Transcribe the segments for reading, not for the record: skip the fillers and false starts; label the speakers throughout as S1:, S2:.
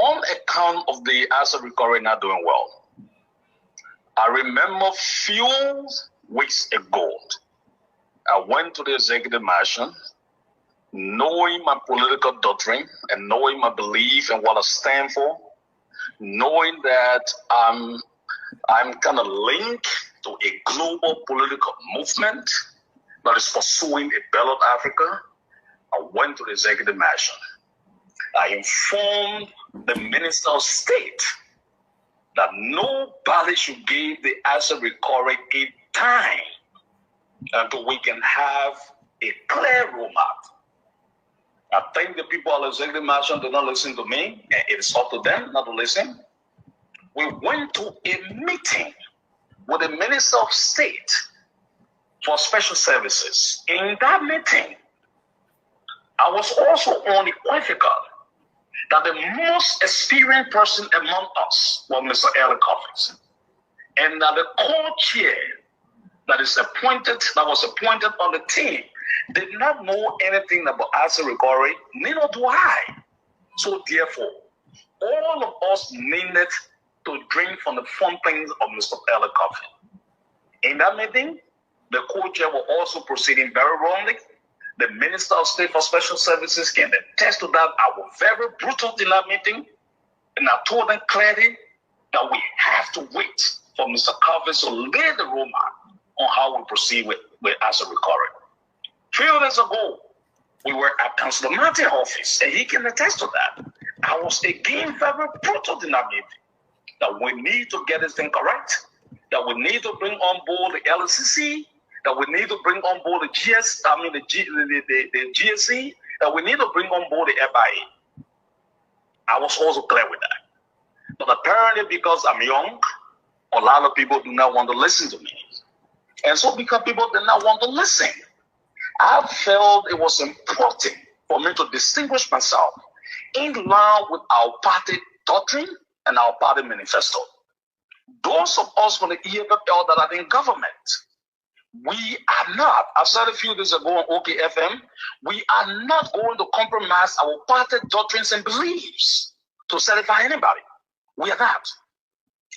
S1: on account of the asset recovery not doing well, I remember few weeks ago, I went to the executive mansion, knowing my political doctrine and knowing my belief and what I stand for, knowing that I'm kind of linked to a global political movement that is pursuing a better Africa. I went to the executive mansion. I informed the Minister of State that nobody should give the asset recovery a time until we can have a clear roadmap. I think the people at the executive mansion did not listen to me, and it is up to them not to listen. We went to a meeting with the Minister of State for Special Services. In that meeting, I was also unequivocal that the most experienced person among us was Mr. Emmanuel Gonquoi, and that the co-chair that was appointed on the team did not know anything about asset recovery, neither do I. So therefore, all of us needed to drink from the fountains of Mr. Emmanuel Gonquoi. In that meeting, the co-chair was also proceeding very wrongly. The Minister of State for Special Services can attest to that. I was very brutal in that meeting, and I told them clearly that we have to wait for Mr. Gonquoi to lay the roadmap on how we proceed with asset recovery. 3 days ago, we were at Councillor Martin's office, and he can attest to that. I was again very brutal in that meeting, that we need to get this thing correct, that we need to bring on board the LCC, that we need to bring on board the GSC, that we need to bring on board the FIA. I was also clear with that. But apparently, because I'm young, a lot of people do not want to listen to me. And so because people did not want to listen, I felt it was important for me to distinguish myself in line with our party doctrine and our party manifesto. Those of us from the EFFL that are in government, we are not, I said a few days ago on OKFM, we are not going to compromise our party doctrines and beliefs to satisfy anybody. We are not.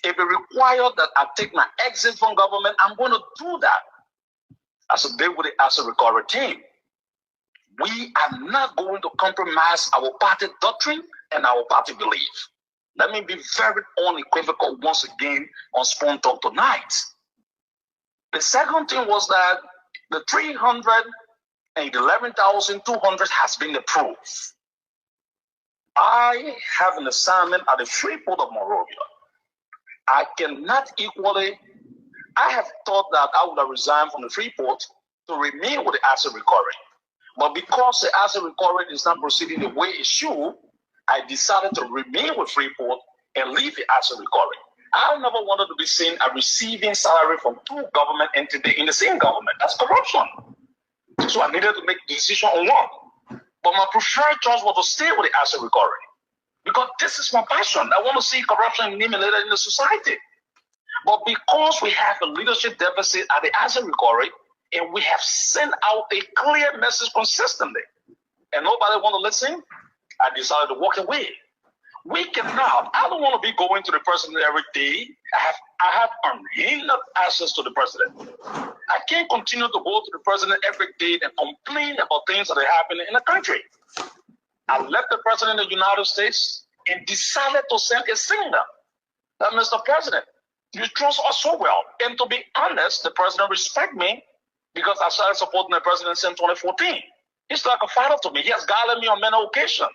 S1: If it requires that I take my exit from government, I'm going to do that. As a bit with the asset recovery team. We are not going to compromise our party doctrine and our party belief. Let me be very unequivocal once again on Spawn Talk tonight. The second thing was that the 311,200 has been approved. I have an assignment at the Freeport of Monrovia. I have thought that I would have resigned from the Freeport to remain with the asset recovery. But because the asset recovery is not proceeding the way it should, I decided to remain with Freeport and leave the asset recovery. I never wanted to be seen as receiving salary from two government entities in the same government. That's corruption. So I needed to make a decision on one. But my preferred choice was to stay with the asset recovery, because this is my passion. I want to see corruption eliminated in the society. But because we have a leadership deficit at the asset recovery, and we have sent out a clear message consistently, and nobody want to listen, I decided to walk away. We cannot. I don't want to be going to the president every day. I have unhindered access to the president. I can't continue to go to the president every day and complain about things that are happening in the country. I left the president of the United States and decided to send a signal that, Mr. President, you trust us so well. And to be honest, the president respects me because I started supporting the president since 2014. He's like a father to me. He has guided me on many occasions.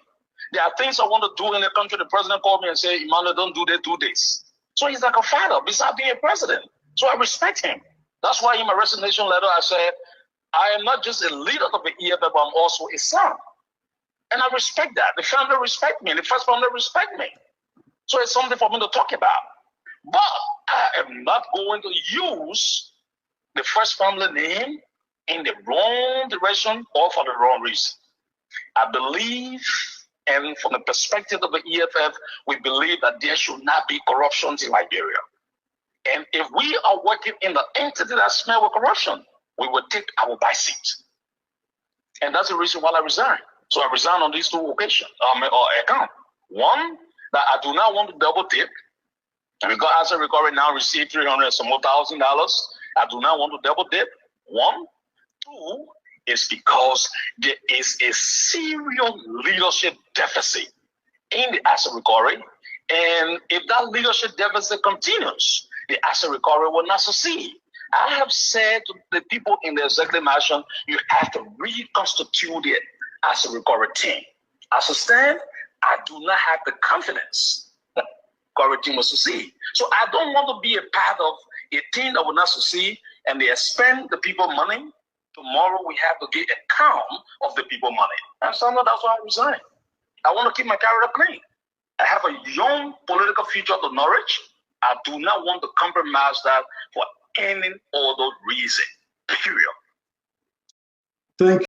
S1: There are things I want to do in the country. The president called me and said, Emmanuel, don't do that, do this. So he's like a father besides being a president. So I respect him. That's why in my resignation letter, I said, I am not just a leader of the EFF, but I'm also a son. And I respect that. The family respect me. The first family respect me. So it's something for me to talk about. But I am not going to use the first family name in the wrong direction or for the wrong reason. I believe, and from the perspective of the EFF, we believe that there should not be corruption in Liberia. And if we are working in the entity that smells with corruption, we will take our back seat. And that's the reason why I resigned. So I resigned on these two occasions, or account. One, that I do not want to double dip. Because as a recovery now receive $300 some more $1,000, I do not want to double dip. One, two is because there is a serious leadership deficit in the asset recovery, and if that leadership deficit continues, the asset recovery will not succeed. I have said to the people in the executive mansion, you have to reconstitute the asset recovery team. As I stand, I do not have the confidence that the recovery team will succeed. So I don't want to be a part of a team that will not succeed, and they spend the people money. Tomorrow we have to get account of the people money. And so that's why I resign. I want to keep my character clean. I have a young political future to nourish. I do not want to compromise that for any other reason, period.
S2: Thank you.